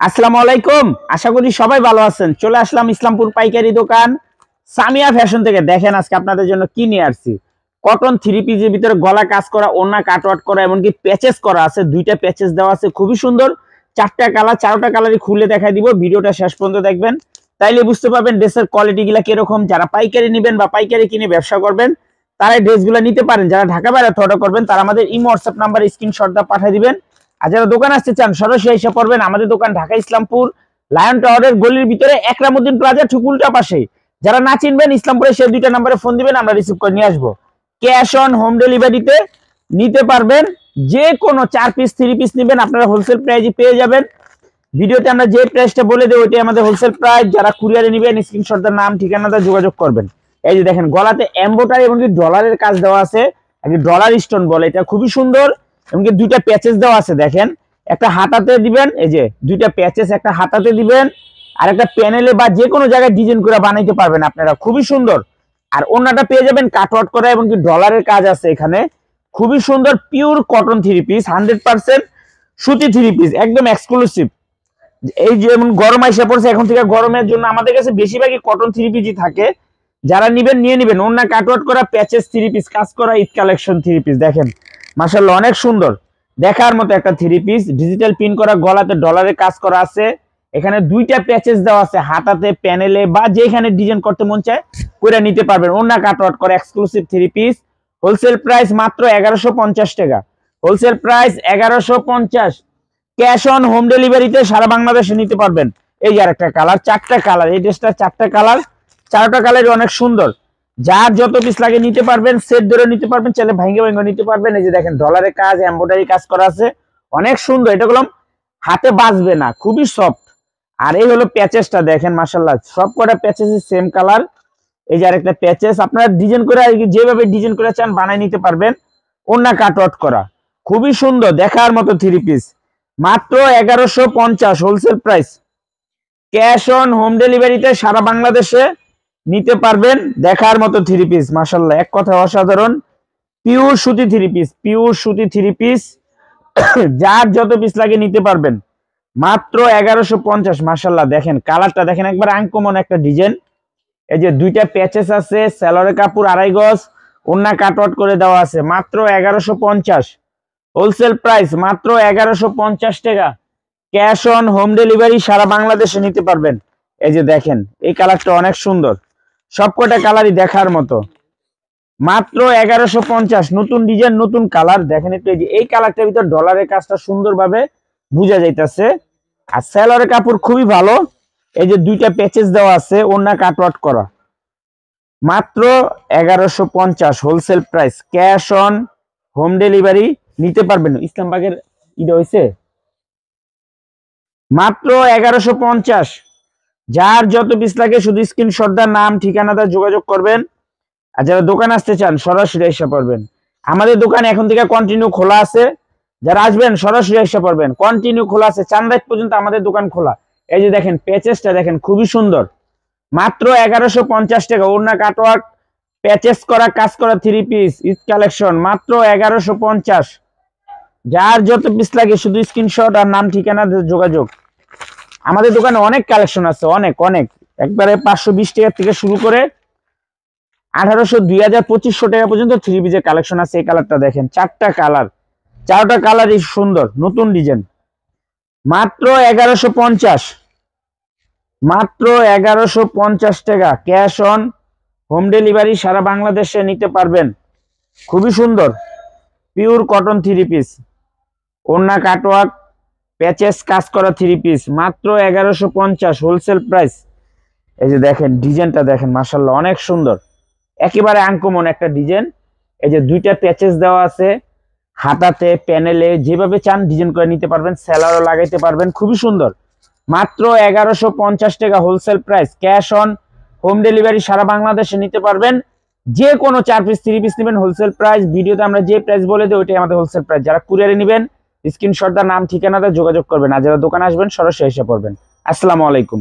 আসসালামু আলাইকুম। আশা করি সবাই ভালো আছেন। চলে আসলাম ইসলামপুর পাইকারি দোকান সামিয়া ফ্যাশন থেকে। দেখেন আজকে আপনাদের জন্য কি নিয়ে আসছি। কটন থ্রি পিসের ভিতরে গলা কাজ করা, ওড়না কাটওয়ার্ক করা, এমনকি প্যাচেস করা আছে। দুইটা প্যাচেস দেওয়া আছে, খুবই সুন্দর। চারটা কালার, চারটা কালারই খুলে দেখাই দিব। ভিডিওটা শেষ পর্যন্ত দেখবেন, তাইলে বুঝতে পারবেন ড্রেসের কোয়ালিটি গুলা কিরকম। যারা পাইকারি নেবেন বা পাইকারি কিনে ব্যবসা করবেন তারা ড্রেসগুলো নিতে পারেন। যারা ঢাকা বাইরে অর্ডার করবেন তারা আমাদের ইমো হোয়াটসঅ্যাপ নাম্বার স্ক্রিনশটটা পাঠিয়ে দিবেন। আর যারা দোকান আসতে চান সরাসরি এসে পড়বেন। আমাদের দোকান ঢাকা ইসলামপুর লায়ন টাওয়ারের গলির ভিতরে একরামউদ্দিন প্লাজা ঠিক উল্টা পাশে। যারা না চিনবেন ইসলামপুরে সেই দুইটা নাম্বারে ফোন দিবেন, আমরা রিসিভ করে নিয়ে আসবো। ক্যাশ অন হোম ডেলিভারিতে নিতে পারবেন। যে কোনো 4 পিস 3 পিস নেবেন আপনারা হোলসেল প্রাইসে পেয়ে যাবেন। ভিডিওতে আমরা যে প্রাইসটা বলে দেব ওইটাই আমাদের হোলসেল প্রাইস। যারা কুরিয়ারে নেবেন স্ক্রিনশটটার নাম ঠিকানাটা যোগাযোগ করবেন। এই যে দেখেন গলাতে এমব্রয়ডারি এবং ডলারের কাজ দেওয়া আছে, ডলার স্টোন বলে, এটা খুবই সুন্দর। এমনকি দুইটা প্যাচেস দেওয়া আছে। দেখেন একটা হাতাতে দিবেন, এই যে দুইটা প্যাচেস, একটা হাতাতে দিবেন আর একটা প্যানেলে বা যে কোনো জায়গায় ডিজাইন করে বানাইতে পারবেন আপনারা, খুবই সুন্দর। আর ওন্নাটা পেয়ে যাবেন কাটওয়ার্ক করা এবং কি ডলারের কাজ আছে এখানে, খুবই সুন্দর। পিওর কটন থ্রি পিস, 100% সুতি থ্রি পিস, একদম এক্সক্লুসিভ। এই যেমন গরম আইসা পড়ছে, এখন থেকে গরমের জন্য আমাদের কাছে বেশিরভাগই কটন থ্রি পিসই থাকে। যারা নিবেন নিয়ে নিবেন। ওন্না কাটওয়ার্ক করা প্যাচেস থ্রি পিস, কাজ করা ঈদ কালেকশন থ্রি পিস। দেখেন মাশাআল্লাহ অনেক সুন্দর দেখার মতো একটা থ্রি পিস। ডিজিটাল পিন করা, গলাতে ডলারের কাজ করা আছে। এখানে দুইটা প্যাচেস দেওয়া আছে, হাতাতে প্যানেলে বা যেখানে ডিজাইন করতে মন চায় করে নিতে পারবেন। ওন্না কাটওয়ার্ক করা exclusive three piece. Wholesale price মাত্র 1150 টাকা। Wholesale price 1150। Cash on home ডেলিভারিতে সারা বাংলাদেশে নিতে পারবেন। এই যে আরেকটা কালার, চারটা কালার, এই ড্রেসটা চারটা কালার, চারটা কালারই অনেক সুন্দর। যার যত পিস লাগে নিতে পারবেন, সেট ধরে নিতে পারবেন, চাইলে ভাঙ্গে ভাঙ্গে নিতে পারবেন। এই যে দেখেন ডলারের কাজ, এমব্রয়ডারি কাজ করা আছে, অনেক সুন্দর। এটা গুলো হাতে বাজবে না, খুবই সফট। আর এই হলো প্যাচেসটা, দেখেন মাশাআল্লাহ সব কটা প্যাচেস সেম কালার। এই যে আরেকটা প্যাচেস, আপনারা ডিজাইন করে যেভাবে ডিজাইন করে চান বানাই নিতে পারবেন। ওন্না কাটওয়ার্ক করা, খুবই সুন্দর দেখার মতো থ্রি পিস। মাত্র 1150 wholesale price. Cash on home ডেলিভারিতে সারা বাংলাদেশে নিতে পারবেন। দেখার মতো থ্রি পিস মাশাআল্লাহ, এক কথা অসাধারণ। পিওর সুতি থ্রি পিস, পিওর সুতি থ্রি পিস। যার যত পিস লাগে নিতে পারবেন। মাত্র 1150 মাশাআল্লাহ। দেখেন কালারটা দেখেন, একবার আনকমন একটা ডিজাইন। এই যে দুইটা প্যাচেস আছে, সেলরের কাপড় 2.5 গজ, ওন্না কাটওয়ার্ক করে দেওয়া আছে। মাত্র 1150 হোলসেল প্রাইস, মাত্র 1150 টাকা। ক্যাশ অন হোম ডেলিভারি সারা বাংলাদেশে নিতে পারবেন। এই যে দেখেন এই কালারটা অনেক সুন্দর, সবকটা কালারই দেখার মতো। মাত্র 1150, নতুন ডিজাইন, নতুন কালার। দেখেন একটু এই কালারটার ভিতর ডলারের কাজটা সুন্দরভাবে বোঝা যাইতেছে। আর সেলরের কাপড় খুবই ভালো। এই যে দুইটা প্যাচেস দেওয়া আছে, ওন্না কাটওয়ার্ক করা। মাত্র 1150 wholesale price. Cash on home delivery নিতে পারবেন। ইসলামবাগের ইটা হয়েছে মাত্র 1150। যার যত পিস লাগে শুধু স্ক্রিনশটটার নাম ঠিকানাটা যোগাযোগ করবেন। আর যারা দোকান আসতে চান সরাসরি এসে পড়বেন। আমাদের দোকান এখন থেকে কন্টিনিউ খোলা আছে। যারা আসবেন সরাসরি এসে পড়বেন, কন্টিনিউ খোলা আছে, চাঁদরাত পর্যন্ত আমাদের দোকান খোলা। এই যে দেখেন প্যাচেসটা দেখেন, খুবই সুন্দর। মাত্র 1150 টাকা। ওন্না কাটওয়ার্ক প্যাচেস করা, কাজ করা থ্রি পিস ঈদ কালেকশন, মাত্র 1150। যার যত পিস লাগে শুধু স্ক্রিনশট আর নাম ঠিকানা যোগাযোগ। আমাদের দোকানে অনেক কালেকশন আছে, অনেক অনেক, একবারে 520 টাকা থেকে শুরু করে 1800, 2000, 2500 টাকা পর্যন্ত থ্রি পিসের কালেকশন আছে। এই কালারটা দেখেন, চারটা কালার, চারটা কালারই সুন্দর, নতুন ডিজাইন। মাত্র 1150, মাত্র 1150 টাকা। ক্যাশ অন হোম ডেলিভারি সারা বাংলাদেশে নিতে পারবেন। খুবই সুন্দর পিওর কটন থ্রি পিস, ওন্না কাটওয়ার্ক প্যাচেস কাজ করা থ্রি পিস, মাত্র 1150 হোলসেল প্রাইস। এই যে দেখেন ডিজাইনটা দেখেন মাশাআল্লাহ অনেক সুন্দর, একেবারে আনকমন একটা ডিজাইন। এই যে দুইটা প্যাচেস দেওয়া আছে, হাতাতে প্যানেলে যেভাবে চান ডিজাইন করে নিতে পারবেন, সেলারও লাগাইতে পারবেন, খুবই সুন্দর। মাত্র 1150 টাকা wholesale price. Cash on home delivery সারা বাংলাদেশে নিতে পারবেন। যে কোনো 4 পিস 3 পিস নেবেন হোলসেল প্রাইস। ভিডিওতে আমরা যে প্রাইস বলে দিই ওইটাই আমাদের হোলসেল প্রাইস। যারা কুরিয়ারে নেবেন স্ক্রিনশটটা নাম ঠিকানাটা যোগাযোগ করবেন। আর যারা দোকানে আসবেন সরাসরি এসে পড়বেন। আসসালামু আলাইকুম।